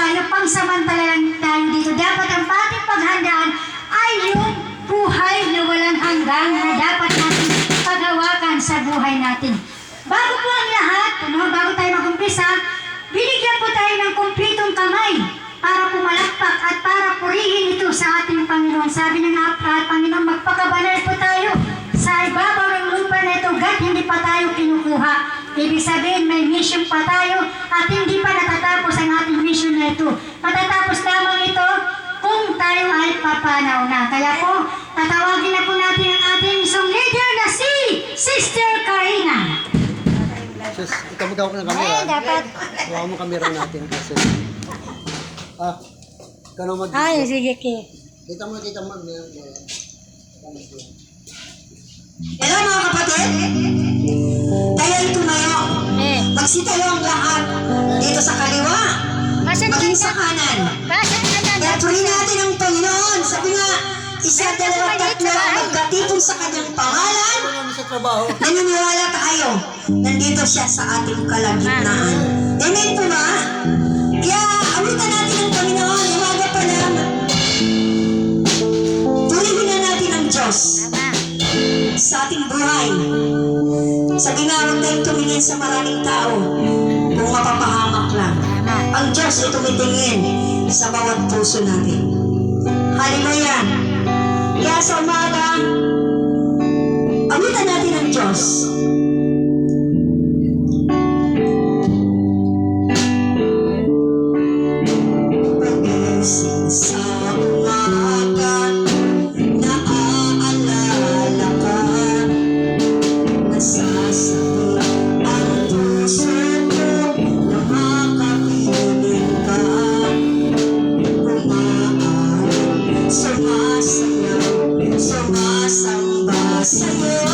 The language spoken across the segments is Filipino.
tayo, pangsamantala lang tayo dito. Dapat ang ating paghandaan ay yung buhay na walang hanggang na dapat natin paghawakan sa buhay natin. Bago po ang lahat, bago tayo mag-umpisa, binigyan po tayo ng kumpletong kamay para pumalakpak at para purihin ito sa ating Panginoon. Sabi ng Panginoon, magpakabanal po tayo sa ibabaw ng lupa na ito, God, hindi pa tayo kinukuha. Ibig sabihin, may mission pa tayo at hindi pa natatapos ang ating mission na ito. Matatapos lamang ito kung tayo ay papanaw na. Kaya po, tatawagin na po natin ang ating song leader na si Sister Karina. Sus, ikaw magkawak ng camera. Eh, dapat. Huwag mo camera natin kasi. Ikaw na mag- Ay, sige, Ki. Kita mo. Hello mga kapatid, tayo'y tumayo. Magsitayo ang lahat dito sa kaliwa, maging sa kanan. Patuloy natin ang Panginoon. Sabi nga, 1, 2, 3 ang magkatipon sa kanyang pangalan. Sa trabaho. Naniniwala tayo, nandito siya sa ating kalagitnaan. Amen po ba? Kaya awitan natin ang Panginoon, umaga pa lang. Tuloy na natin ang Diyos sa ating buhay. Sabi nga, huwag tayong tumingin sa maraming tao kung mapapahamak lang. Ang Diyos ay tumitingin sa bawat puso natin. Hallelujah! Kaya sa umaga, awitan natin ang Diyos. Pagising sa umaga, naaalala ka, nasasabi ang puso ko, makakapiling ka, kumaayon, sumasayaw, sumasamba sa'yo,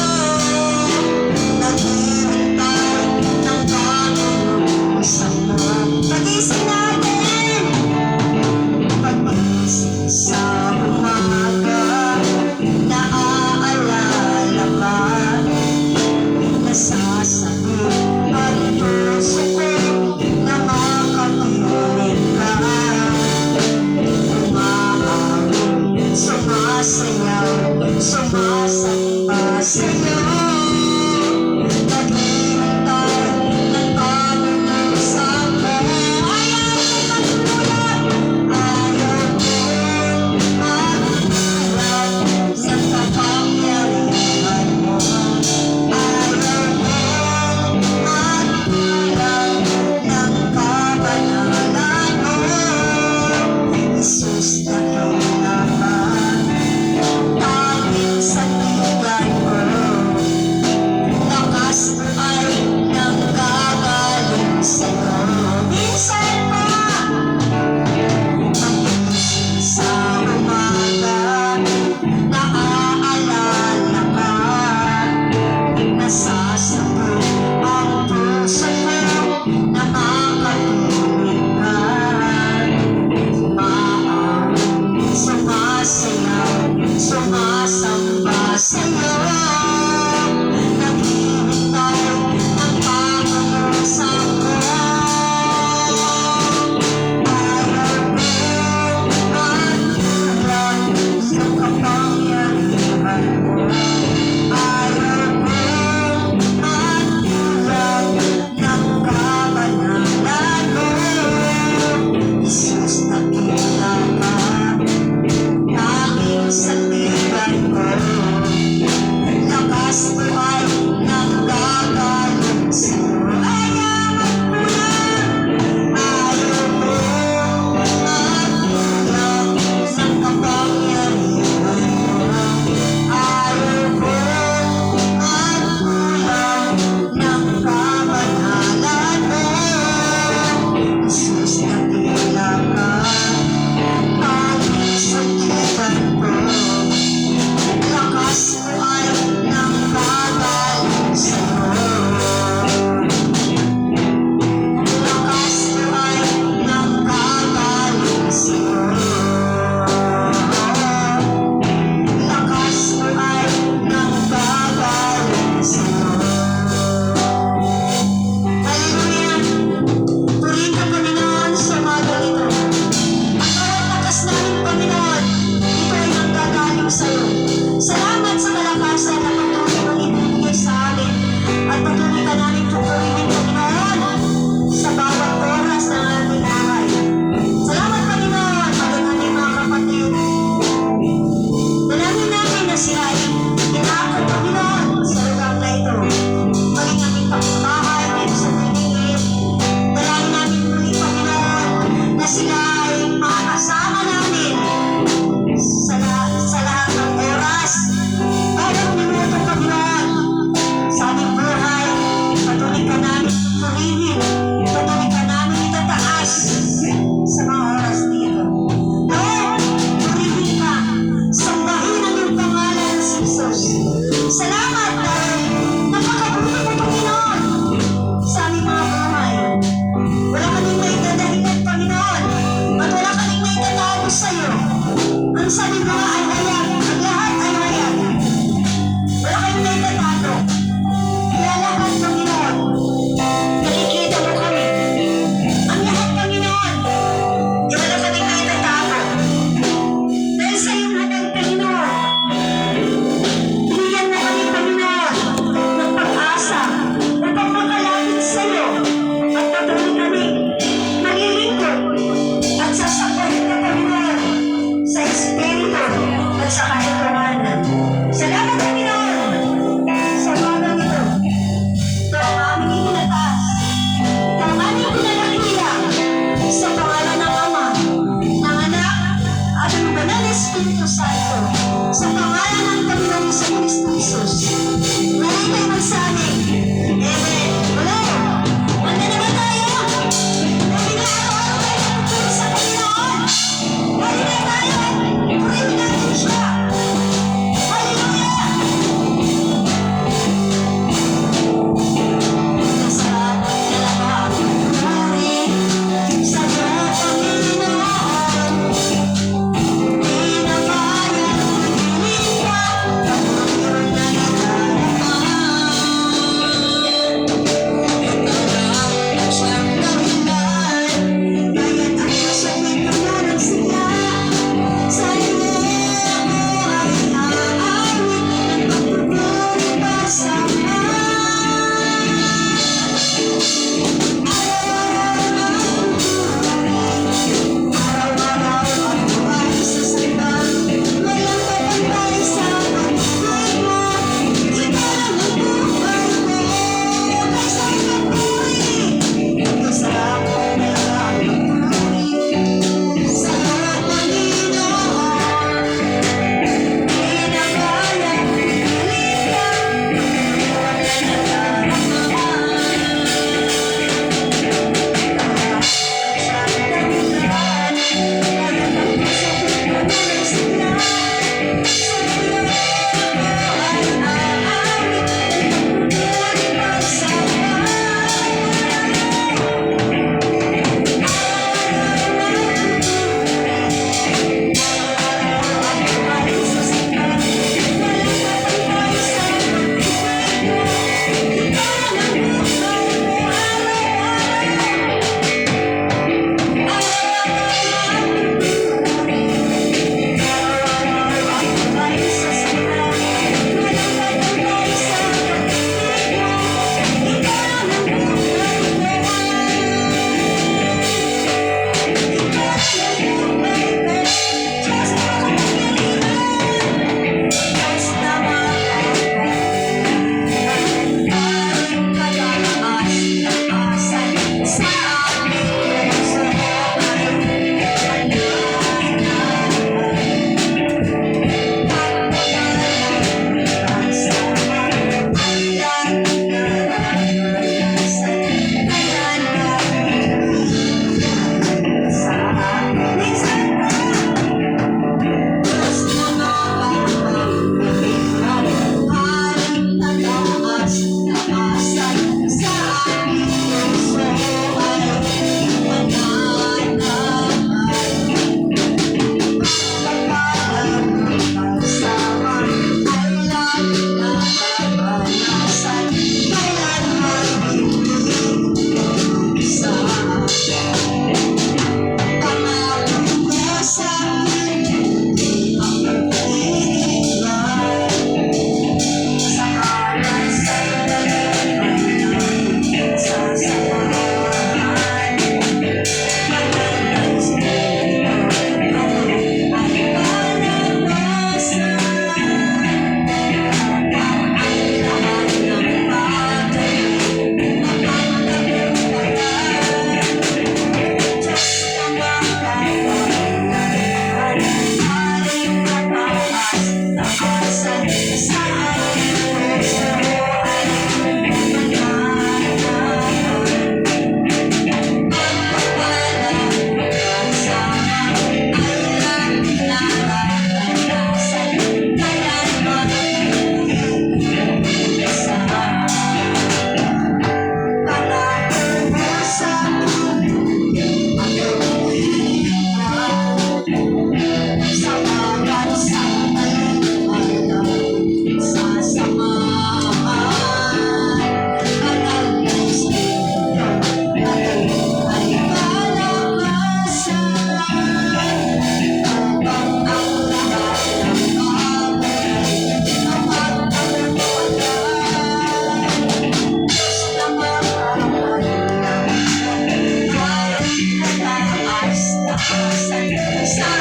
kalakasan sa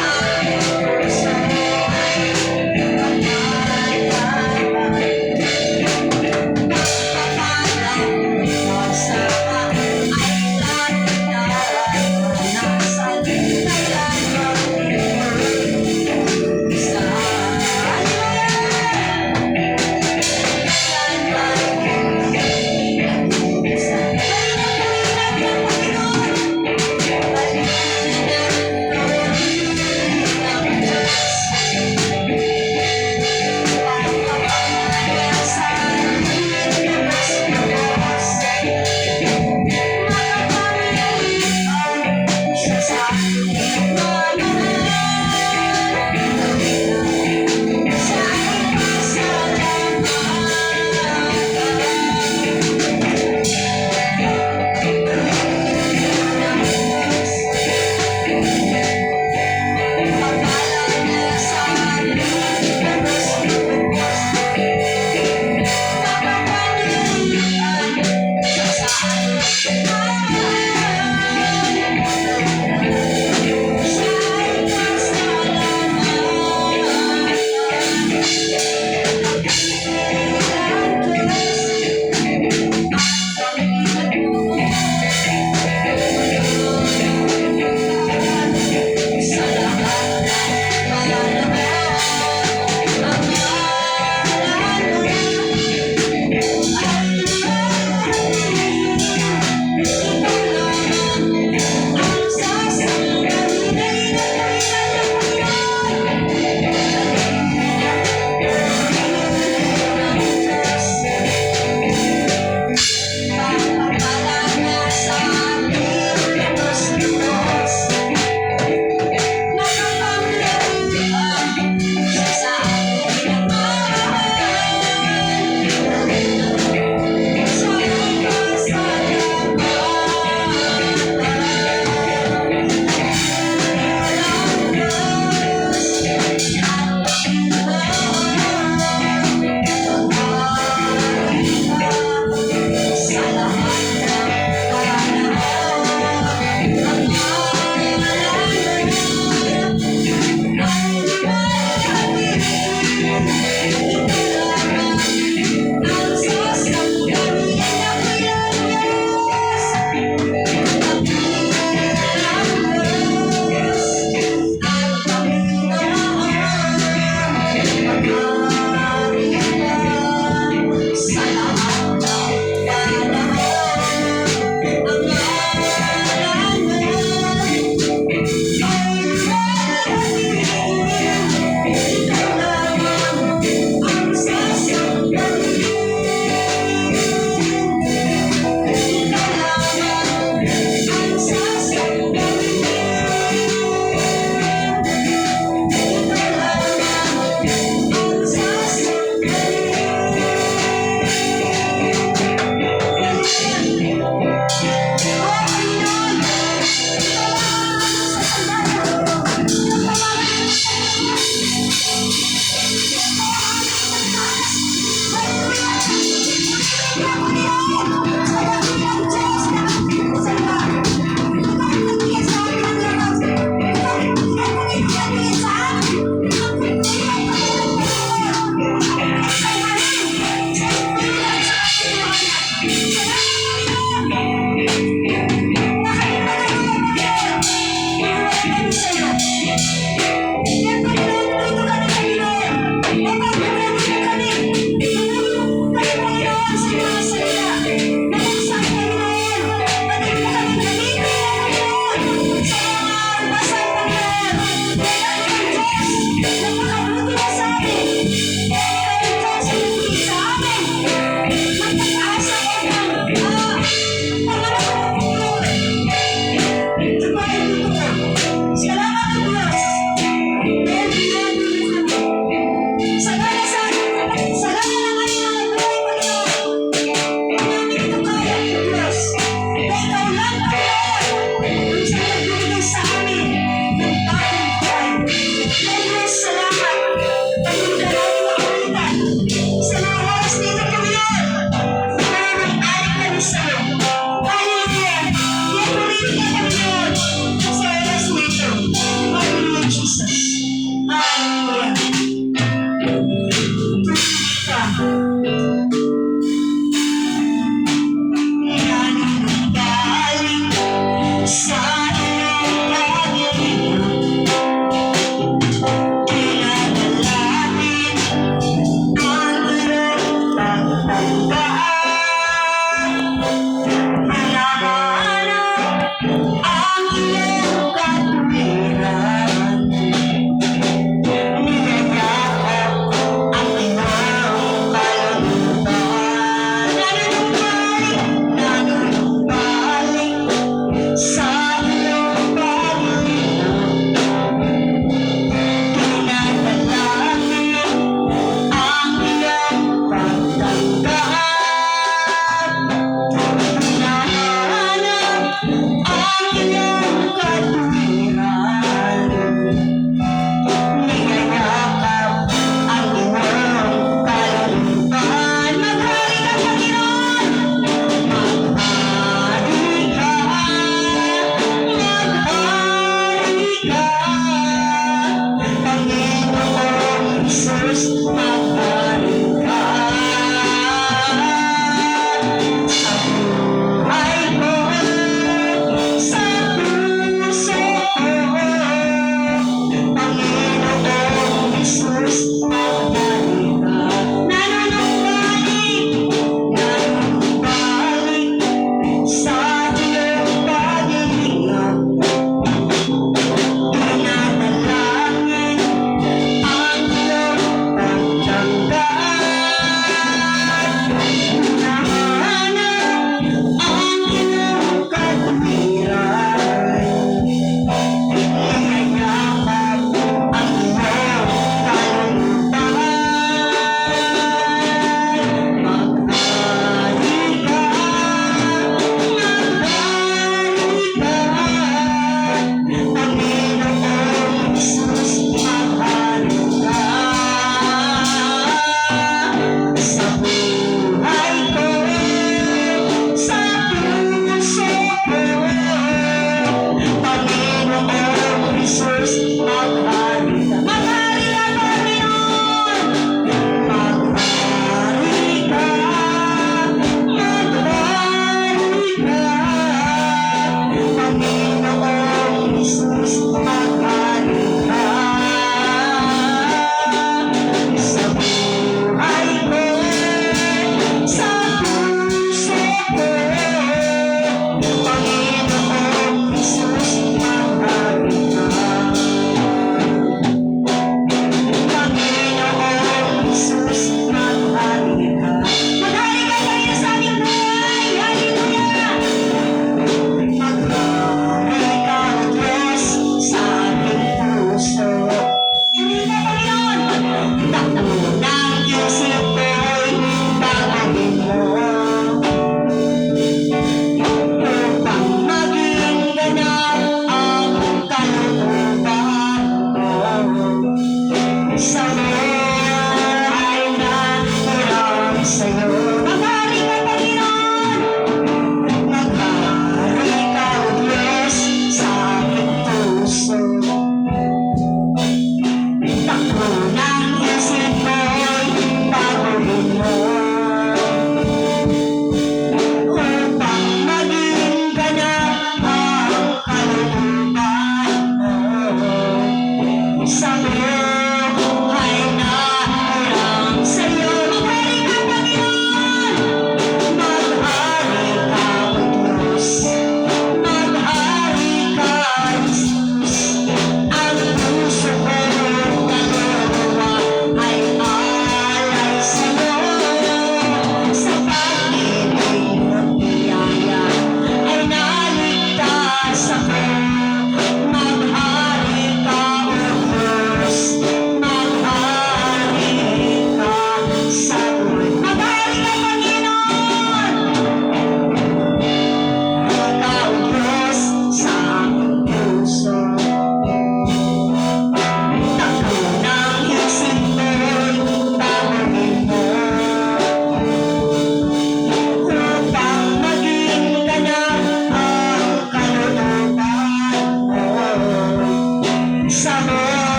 puso ay malalaman. Pagpapalang magsama ay lagi naranasan. Kailanman sa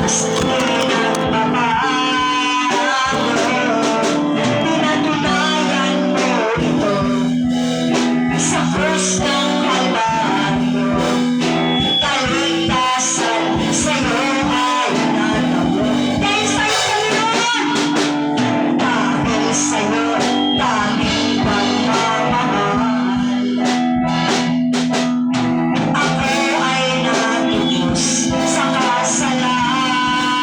sa tuwing nagbabago. Pinatunayan mo ito sa krus ng Kalbaryo. Kaligtasan sa'yo ay natamo. Dahil sa'yo, Panginoon! Dahil sa'yo, tanging pagmamahal. Ako ay natubos sa kasalanan.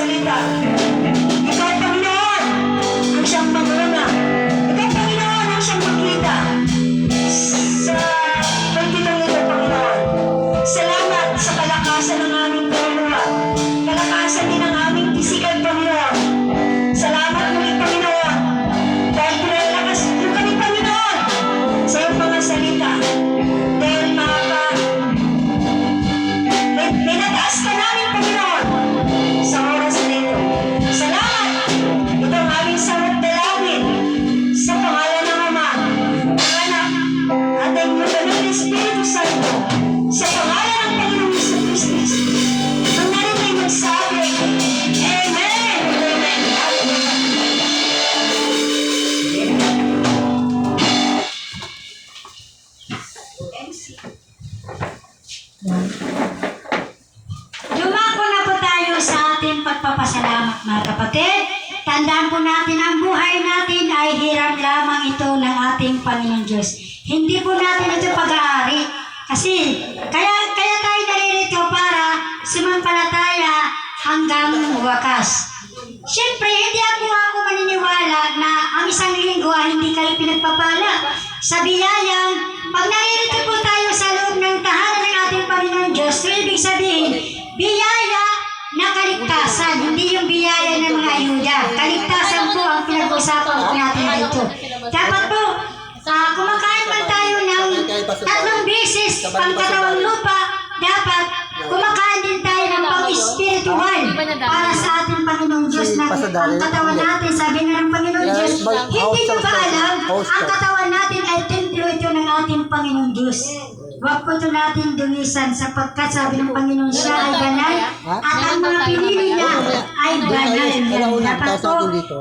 salita. Ikaw, Panginoon, ang siyang manguna. Ikaw, Panginoon, ang siyang makita. Sa pagkitang ito, Panginoon. Salamat sa kalakasan ng aming kaluluwa. Kalakasan din ng aming pisikal, Panginoon. Salamat muli, Panginoon. Dahil pinalakas mo kami, Panginoon, sa iyong mga salita. Dahil pinataas ka namin, Panginoon, sa oras na ito. Salamat! Ito ang aming sawat dalawin sa pangalan ng Ama, ng Anak, at ng Banal Espiritu Santo, sa pangalan ng Panginoong Jesucristo. Ang narin ay magsabi, Amen! Amen! Dumako na po tayo sa ating pagpapasalamat, mga kapatid. Tandaan po natin ang buhay natin ay hiram lamang ito ng ating Panginoon Diyos. Hindi po natin ito pag-aari. Kasi kaya tayo naririto para sumampalataya hanggang wakas. Siyempre, hindi ako maniniwala na ang isang linggo ay hindi kayo pinagpapala. Sa biyayang, pag naririto po tayo sa loob ng tahanan ng ating Panginoon Diyos, so ibig sabihin, biyaya na kaligtasan, hindi yung biyaya ng mga ayuda. Kaligtasan po ang pinag-usapan po natin dito. Dapat po, kumakain man tayo ng 3 beses pangkatawang lupa, dapat kumakain din tayo ng pang-espiritual para sa ating Panginoong Diyos na ang katawan natin, sabi nga ng Panginoong Diyos, hindi nyo ba alam, ang katawan natin ay templo ito ng ating Panginoong Diyos. Huwag po ito natin dumisan sapagkat sabi ng Panginoon siya ay banal at ang mga pinili niya ay banal. Dapat po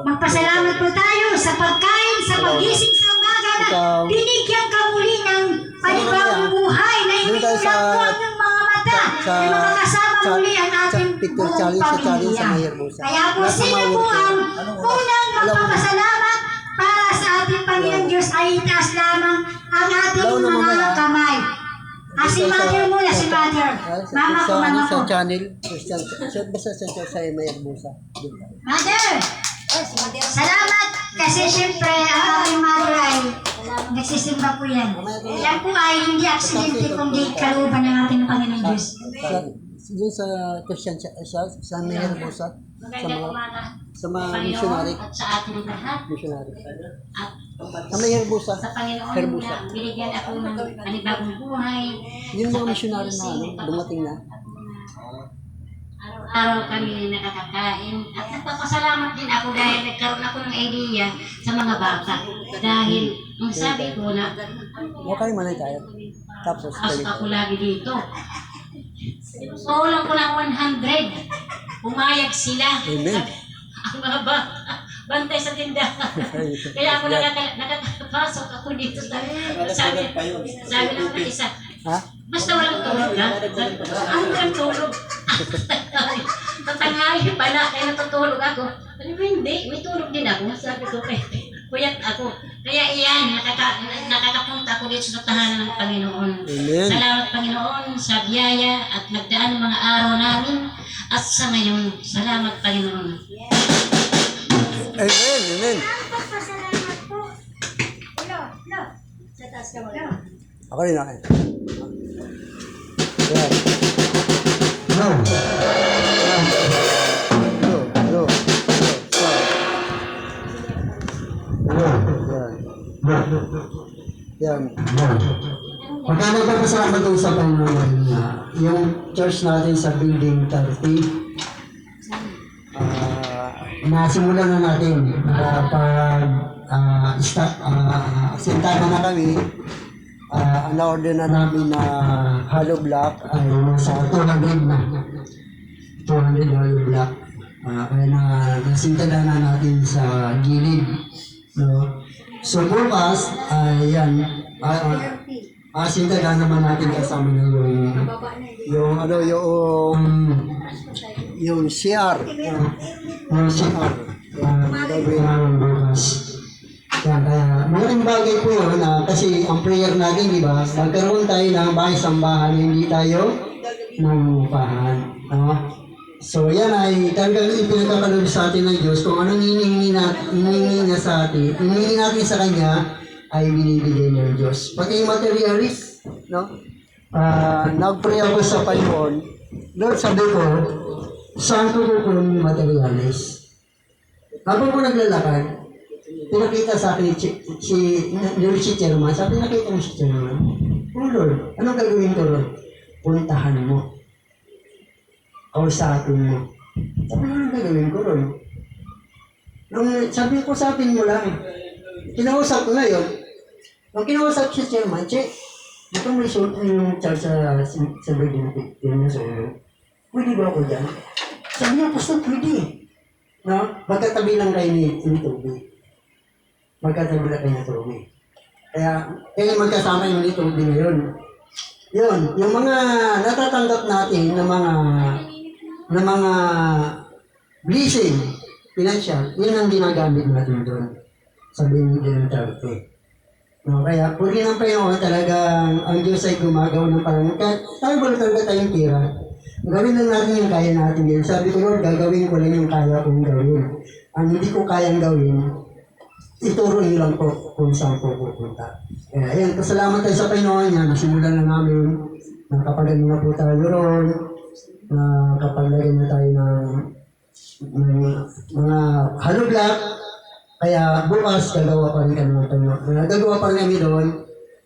magpasalamat po tayo sa pagkain, sa pagising sa umaga na binigyan ka muli ng panibagong buhay na hindi mo lang po ang iyong mga mata na makakasama muli ang ating buong pamilya. Kaya po sino po ang unang magpapasalamat para sa ating Panginoon Diyos ay itaas lamang ang ating mga kamay. Si Mother muna, si Mother. Mama ko, mama ko. Sa channel, basta sa May Busa. Mother! Salamat! Kasi siyempre, ang aking mother ay nagsisimba po yan. Yan po ay hindi aksidente kundi kalooban ng ating Panginoon Diyos. Doon sa Christian sa May Busa, Magandang umaga sa mga missionary. at sa ating lahat. Missionary. At Sa May Busa. sa Panginoon Herbusa. na binigyan ako ng panibagong buhay. Yung mga missionary na dumating na. Araw-araw kami nakakakain. At nagpapasalamat din ako dahil nagkaroon ako ng idea sa mga bata. Dahil ang sabi ko na Okay, manay tayo. Tapos, as ako lagi dito. Kulang ko ng 100. Pumayag sila. Amen. Ang mga bata, bantay sa tindahan. Kaya ako nakakapasok ako dito. Sabi ng isa, Ha? basta walang tulog ka. Ano kang tulog? Tatanghali pala, kaya natutulog ako. Ano ba hindi? May tulog din ako. Sabi ko, kuyat ako. Kaya iyan, nakakapunta ako dito sa tahanan ng Panginoon. Amen. Salamat Panginoon sa biyaya at nagdaan ng mga araw namin at sa ngayon. Salamat Panginoon. Amen. Amen. Salamat po. Hello. Sa taas ka mo. Ako rin ako. Yan. Hello. Yan. Magkano ba pasalamat ko sa Panginoon na yung church natin sa building 30, nasimulan na natin Sintahan na kami. Na-order na namin na hollow block. ay nasa 200 na. 200 hollow block. Kaya nasintahan na natin sa gilid. No? So bukas, yan, sintahan naman natin kasama na Yung CR. yung CR. Gagawin bukas. Yan, kaya malaking bagay po yun kasi ang prayer natin, di ba, magkaroon tayo ng bahay-sambahan, hindi tayo nangupahan. No? So yan ay talagang ipinagkakaloob sa atin ng Diyos kung anong hinihingi niya sa atin, hinihingi natin sa Kanya ay binibigay ng Diyos. Pati yung materialist, no? Nag-pray ako sa Panginoon, Lord, sabi ko, saan ko kukunin yung materialist? Habang ko naglalakad, pinakita sa akin si Chairman, sabi nakita mo si Chairman, oh Lord, anong gagawin ko Lord? Puntahan mo. Kausapin mo. Sabi ko, anong gagawin ko ron? Sabi ko, usapin mo lang. Kinausap ko na yun. Nung kinausap si Chairman, ito may suot yung charge sa birthday na sa ulo. Pwede ba ako dyan? Sabi niya, Pastor, pwede. No? Magkatabi lang kayo ni Toby. Magkatabi lang kayo ni Toby. Kaya magkasama yung ni Toby ngayon. Yun, yung mga natatanggap natin ng mga blessing, financial, yun ang ginagamit natin doon sa binigyan ng charity. No, kaya puri ng Panginoon talagang ang Diyos ay gumagawa ng parang tayo ba talaga tayong tira? Gawin lang natin yung kaya natin yun. Sabi ko, Lord, gagawin ko lang yung kaya kong gawin. Ang hindi ko kayang gawin, ituro niyo lang po kung saan po pupunta. Kaya ayan, pasalamat tayo sa Panginoon niya. Nasimulan na namin. Nakapagan na po tayo ron. Nakapaglagan na tayo ng mga hollow block. Kaya bukas, gagawa pa rin kami ng Panginoon. Gagawa pa rin kami doon.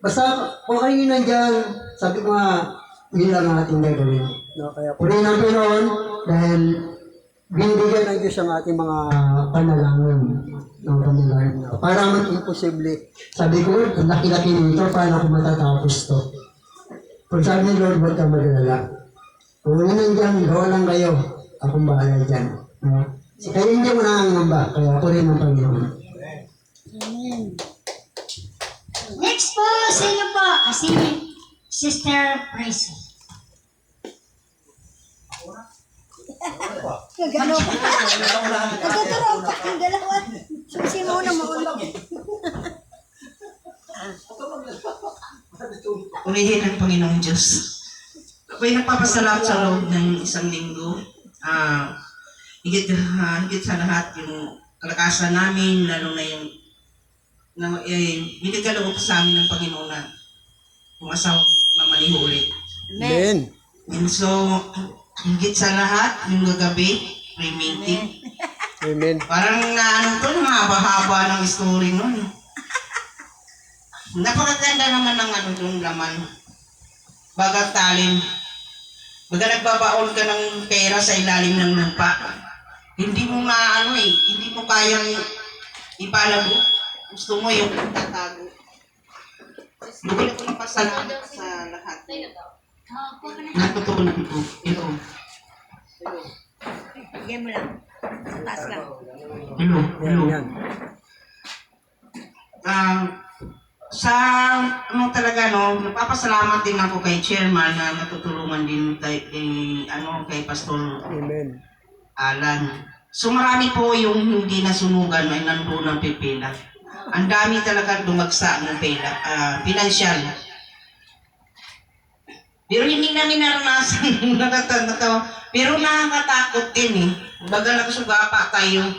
Basta kung kayo nandyan, sabi ko nga, yun lang ang ating gagawin. No, kaya purihin ang Panginoon dahil binibigyan ng Diyos ang ating mga panalangin. Ng panalangin. Para mag-imposible. Sabi ko, ang laki-laki nito, paano ko matatapos to? Kung sabi ni Lord, huwag kang mag-alala. Kung yun nandyan, gawa lang kayo. Akong bahala dyan. No? Kaya hindi mo nangangamba, kaya purihin ang Panginoon. Next po, sino po? Si Sister Praise. Nagkakaroon pa ang dalawa. Susi mo na mauna. Purihin ang Panginoong Diyos. Ako'y nagpapasalamat sa loob ng isang linggo. Higit sa lahat yung kalakasan namin, lalo na yung binigkaloob sa amin ng Panginoon na kung asawa mamaliho ulit. Amen. And so, higit sa lahat, yung gagabi, pre-meeting. Amen. Parang haba-haba ng story nun. Napakaganda naman ng yung laman. Bagang talim. Baga nagbabaon ka ng pera sa ilalim ng lupa. Hindi mo hindi mo kayang ipalago. Gusto mo yung tatago. Bigyan ko ng pasalamat sa lahat. Natutunan ko. Ito. Bigyan mo lang. Sa taas lang. Hello. Yan. Talaga nagpapasalamat din ako kay Chairman na natutulungan din kay Pastor Amen. Alan. So marami po yung hindi nasunugan ay nandoon ng pipila. Ang dami talaga dumagsa ng pila, financial. Pero hindi namin naranasan nakatawa. Pero nakakatakot din eh. Baga nagsugapa tayo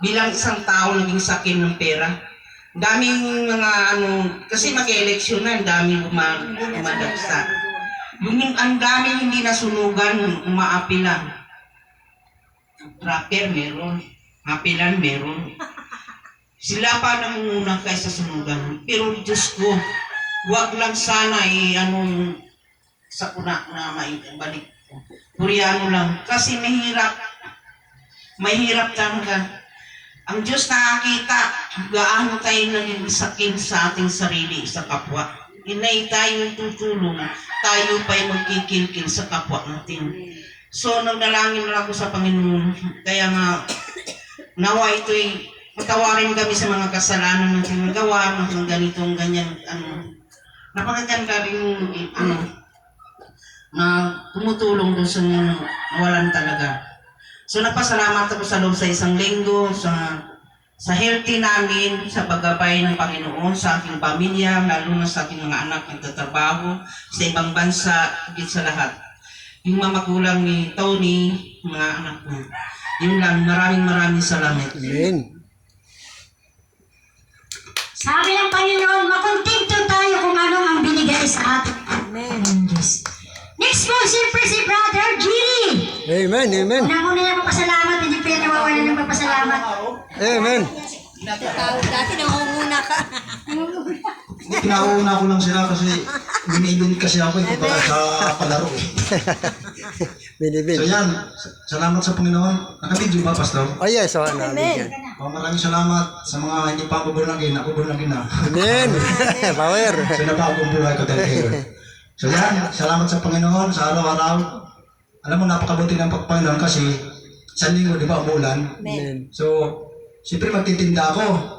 bilang isang tao naging sakin ng pera. Daming mga kasi mag-eleksyon na, ang daming umadagsa. Ang daming hindi nasunugan, umaapi lang. Tracker meron, apilan meron. Sila pa nangunguna kaysa sunugan. Pero Diyos ko, wag lang sana sa kuna na maibalik. Puriano lang. Kasi mahirap talaga. Ang Diyos nakakita, gaano tayo naging sakin sa ating sarili, sa kapwa. Inay tayo tutulong, tayo pa'y magkikilkil sa kapwa natin. So, nagdalangin na ako sa Panginoon. Kaya nga, nawa ito'y patawarin kami sa mga kasalanan natin nagawa, ng ganitong ganyan, napakaganda rin, na tumutulong doon sa nawalan talaga. So nagpasalamat ako sa loob sa isang linggo, sa healthy namin, sa paggabay ng Panginoon, sa aking pamilya, lalo na sa aking mga anak na nagtatrabaho, sa ibang bansa, higit sa lahat. yung mga magulang ni Tony, mga anak ko. Yun lang, maraming salamat. Amen. Sabi ng Panginoon, makontento tayo kung ano ang binigay sa atin. Amen. Diyos. Next po, siyempre si Brother Gilly. Amen. Amen. Una-una yung magpasalamat, hindi pa yan nawawala ng magpasalamat. Amen. Dati nangunguna ka. Kinauna ko lang sila kasi binibin kasi ako para sa palaro eh. Binibin. So yan, salamat sa Panginoon. Nakabidyo ba, Pastor? Oh yes, so nabigyan. Maraming salamat sa mga hindi pa ako born-again. Ako born-again na. Amen. Power. So nabagong buhay ko dahil kayo. So yan, salamat sa Panginoon sa araw-araw. Alam mo, napakabuti ng Panginoon kasi sa linggo, di ba, umulan. Amen. So, siyempre magtitinda ako.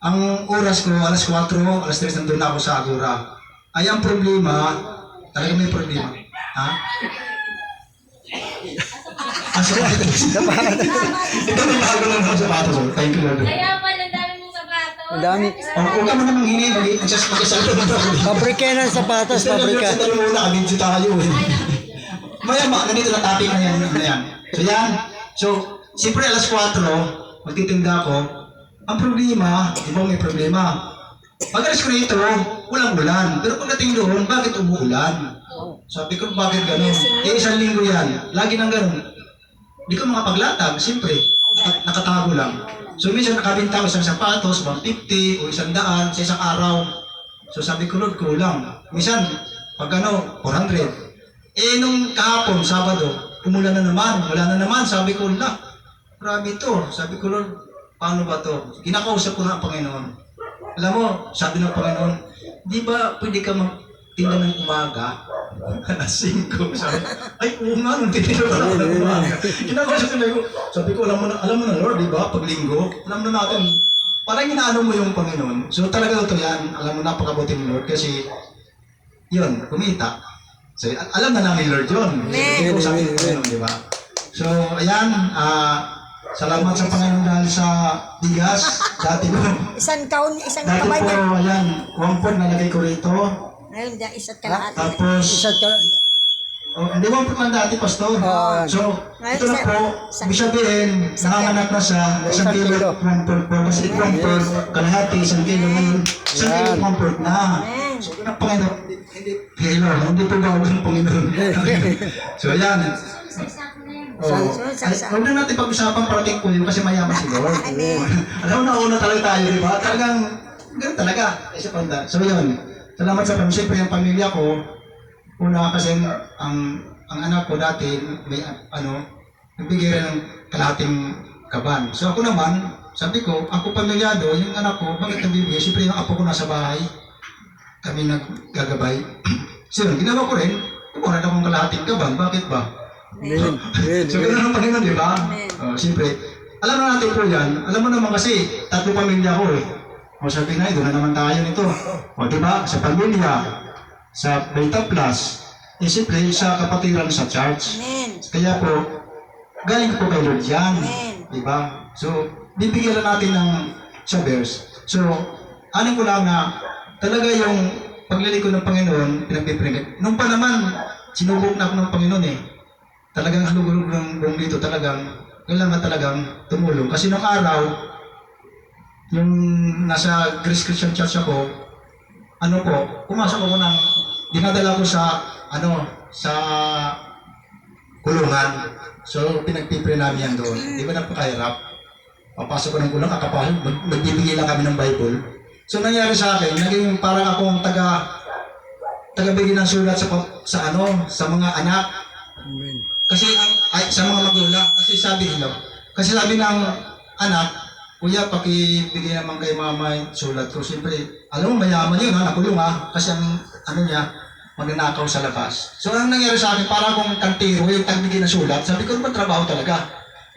Ang oras ko, alas 4, alas 3 nandun na ako sa Agora. Ay, ang problema, talaga may problema. Ha? Sapatos. Ito may bago lang ako sapatos. Thank you, Lord. Kaya pala, dami mong sapatos. Ang dami. Huwag ka mo namang hini. Just mag-isalto na ako. Pabrika ng sapatos, pabrika. Sandali muna, kabidyo tayo eh. Maya, nandito na topic na yan. So yan. So, siyempre alas 4, magtitinda ako. Ang problema, di ba may problema? Pag-alis ko rito, walang ulan. Pero pagdating doon, bakit umuulan? Sabi ko, bakit gano'n? Isang linggo yan. Lagi nang gano'n. Hindi ko makapaglatag, siyempre. Nakatago lang. So, minsan nakabinta ko isang sapatos, 150 o 100 sa isang araw. So, sabi ko, Lord, kulang. Minsan, pag 400. Nung kahapon, Sabado, umulan na naman. Wala na naman. Sabi ko, grabe ito. Sabi ko, Lord, paano ba to? Kinakausap ko na ang Panginoon. Alam mo, sabi ng Panginoon, di ba pwede ka magtinda ng umaga? Alas 5. Sabi, ay, oo nga, nung titinda ka ng umaga. Kinakausap ko, sabi ko, alam mo na, Lord, di ba? Pag linggo, alam na natin, parang inaano mo yung Panginoon. So talaga ito yan, alam mo, napakabuti ni Lord kasi, yun, kumita. So, alam na namin, Lord, yun. Hindi ko sabi ng Panginoon, di ba? So, ayan, salamat sa Panginoon dahil sa bigas. Dati ko, Isang dati kamay po, na. ayan, 1 pond nalagay ko rito. Ngayon, isa't kalahati. Tapos, Isa't ka. hindi 1 pond lang dati, Pastor. Oo. So, ito na po, ibig sabihin, nanganganak na siya, 1 kilo, 1 pond po. Kasi 1 pond, kalahati, 1 kilo ngayon, 1 kilo, 1 pond na. So, yun ang Panginoon, hindi po ba ang Panginoon? So, ayan. Huwag na natin pag-usapan parating po yun kasi mayaman si Lord. Alam mo na una talaga tayo, di ba? Talagang, ganun talaga. So yun, salamat sa Panginoon. Siyempre yung pamilya ko, una kasi ang anak ko dati, may nagbigay rin ng kalahating kaban. So ako naman, sabi ko, ako pamilyado, yung anak ko, bakit nagbibigay? Siyempre yung apo ko nasa bahay, kami naggagabay. So yun, ginawa ko rin, kumuha na akong kalahating kaban, bakit ba? Amen. Amen. So, gano'n ang Panginoon, di ba? Siyempre, alam na natin po yan. Alam mo naman kasi, 3 pamilya ko eh. O sabi na, doon na naman tayo nito. O di ba? Sa pamilya, sa Beta Plus, siyempre, sa kapatiran sa church. Kaya po, galing po kay Lord yan. Di ba? So, bibigyan lang natin ng sa verse. So, anin ko lang na talaga yung pagliliko ng Panginoon, pinagpipringit. Nung pa naman, sinubok na ako ng Panginoon eh. Talagang halugulog ng buong dito, kailangan talagang tumulong. Kasi nung araw, yung nasa Grace Christian Church ako, pumasok ako dinadala ko sa kulungan. So, pinagpipre namin yan doon. Di ba napakahirap? Papasok ko ng kulungan, kakapasok, magbibigay lang kami ng Bible. So, nangyari sa akin, naging parang akong taga-bigay ng sulat sa mga anak. Amen. Kasi sa mga magulang, kasi sabi ng anak, kuya, pakibigay naman kay mama yung sulat ko. Siyempre, alam mo, mayaman yun, nakulong kasi ang niya, magnanakaw sa labas. So, ang nangyari sa akin, para akong kantiro, yung tagbigay ng sulat, sabi ko, naman trabaho talaga.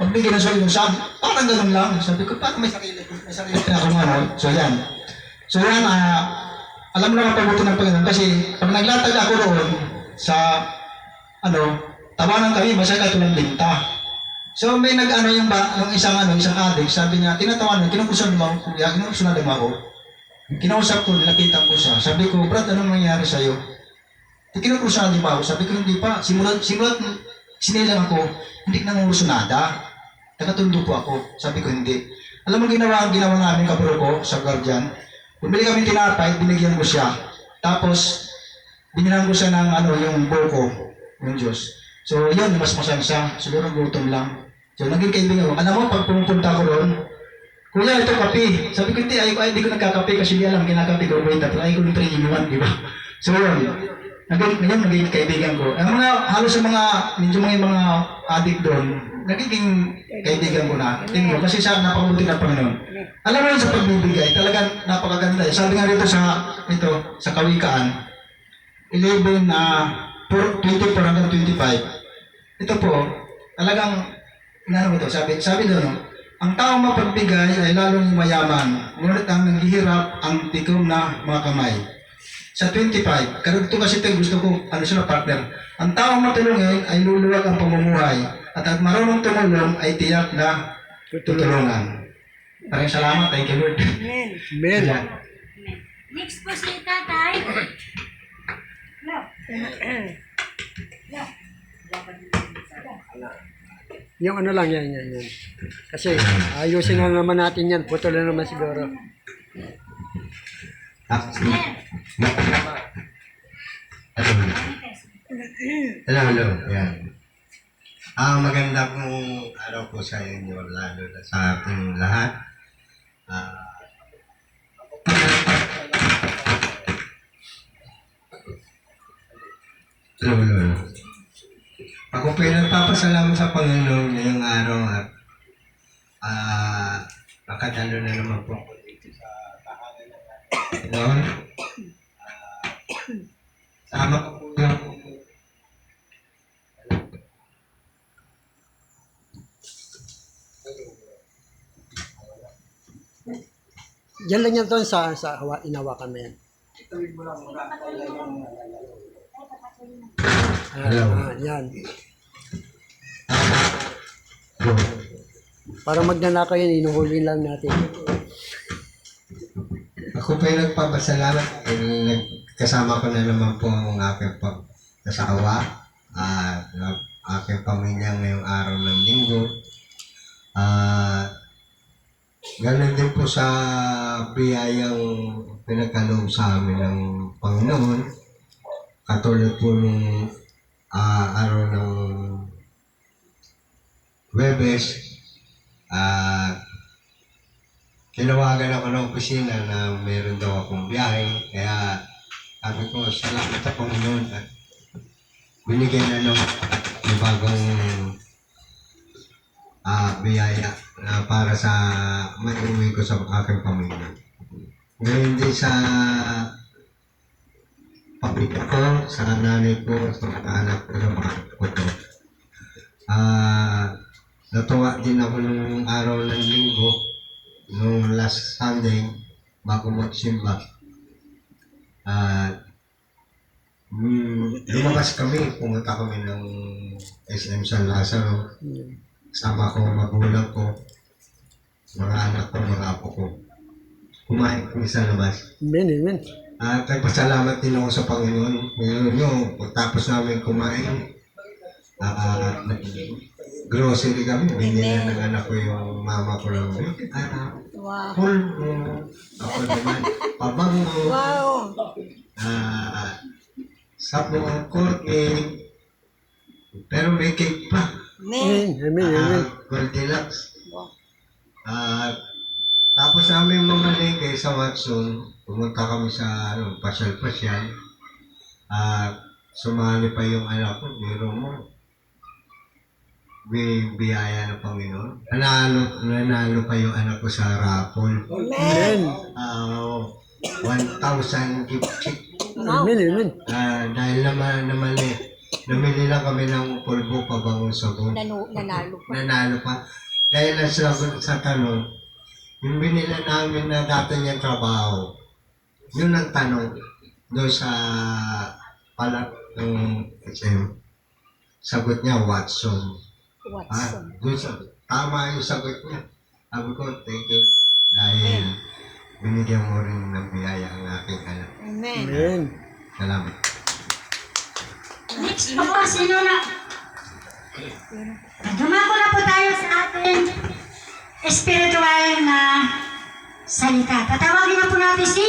Magbigay ng sulat yung sabi, parang ganun lang. Sabi ko, parang may sarili na ako ngayon. So, yan, alam mo na mapabuti ng Panginoon, kasi pag naglatag ako roon sa, tawanan kami, basta ka tulang linta. So may yung isang adik, sabi niya, tinatawanan, kinukusan mo ako, kuya, kinukusan mo ako. Kinausap ko, nilapitan ko siya. Sabi ko, Brad, anong nangyari sa'yo? Kinukurusahan niyo ba ako? Sabi ko, hindi pa. Simulat, sinilang ako, hindi ka nangungurusunada. Nakatundo po ako. Sabi ko, hindi. Alam mo, ginawa namin kaburo ko sa guardian. Bumili kami tinapay, binigyan ko siya. Tapos, binilang ko siya ng yung buko, yung Diyos. So, yun, mas masaya siya. Siguro gutom lang. So, naging kaibigan ko. Alam mo, pag pumunta ko roon, kuya, ito kape. Sabi ko, hindi ko nagkakape kasi di alam, kinakape ko. Wait, pero ayaw ko ng 3 in 1, di ba? So, yun. Naging kaibigan ko. Ang halos sa medyo mga adik doon, nagiging kaibigan ko na. Tingin ko, kasi sa napakabuti ng Panginoon. Alam mo yun sa pagbibigay, talagang napakaganda. Sabi nga rito sa Kawikaan, 11, 24 hanggang 25. Ito po, talagang, sabi doon, ang taong mapagbigay ay lalong mayaman, ngunit ang naghihirap ang tikom na mga kamay. Sa 25, karugto kasi ito gusto ko, partner. Ang taong matulungin ay luluwag ang pamumuhay, at marunong tumulong ay tiyak na tutulungan. Maraming salamat, thank you Lord. Amen. Next po si Tatay. Yung ano lang yan. Kasi ayusin na naman natin yan. Putol na naman siguro. Hello. Yan. Maganda pong araw po sa inyo, lalo na sa ating lahat. Hello. Ako po yung nagpapasalamat sa Panginoon ngayong araw at nakadalo na naman po ako dito sa tahanan ng Panginoon. Sama ko po yung Yan lang yan doon sa inawakan mo yan. Yan. Para magnanakaw yan, inuhuli lang natin. Ako pa yung nagpapasalamat. Kasama ko na naman po ang aking asawa at aking pamilya ngayong araw ng linggo. Ganon din po sa biyayang pinagkaloob sa amin ng Panginoon. Katulad po nung araw ng Huwebes, tinawagan ako ng opisina na meron daw akong biyahe. Kaya sabi ko, salamat sa Panginoon at binigyan na ng bagong biyaya na para sa may-uwi ko sa aking pamilya. Ngayon din sa pamilya ko, sa nanay ko, sa anak ko, sa mga ko to. Natuwa din ako nung araw ng linggo, nung last Sunday, bago magsimba. Lumabas kami, pumunta kami ng SM San Lazaro. Sama ko, magulang ko, mga anak ko, mga apo ko. Kumain kami sa labas. Amen. At nagpasalamat din ako sa Panginoon. Ngayon, pagtapos namin kumain, grocery kami, binili ng anak ko yung mama ko lang. Pulbo, ako naman, pabango, sabong, korte, pero may cake pa. Amen. Goldilocks. Tapos namin mamalengke sa Watson, pumunta kami sa pasyal-pasyal. Sumali pa yung anak ko, biro mo. Biyaya ng Panginoon. Nanalo pa yung anak ko sa raffle. Amen. 1,000 gift check. Amen. Dahil namili lang kami ng pulbo, pabangong sabon. Nanalo pa. Dahil lang sa tanong, yung binila namin na dati niyang trabaho, yun ang tanong doon sa palat ng SM. Sagot niya, Watson. Doon tama yung sagot niya. Sabi ko, thank you. Dahil binigyan mo rin ng biyaya ang aking anak. Amen. Salamat. Next po po, sino na? Dumako na po tayo sa ating spiritual na salita. Tatawagin na po natin si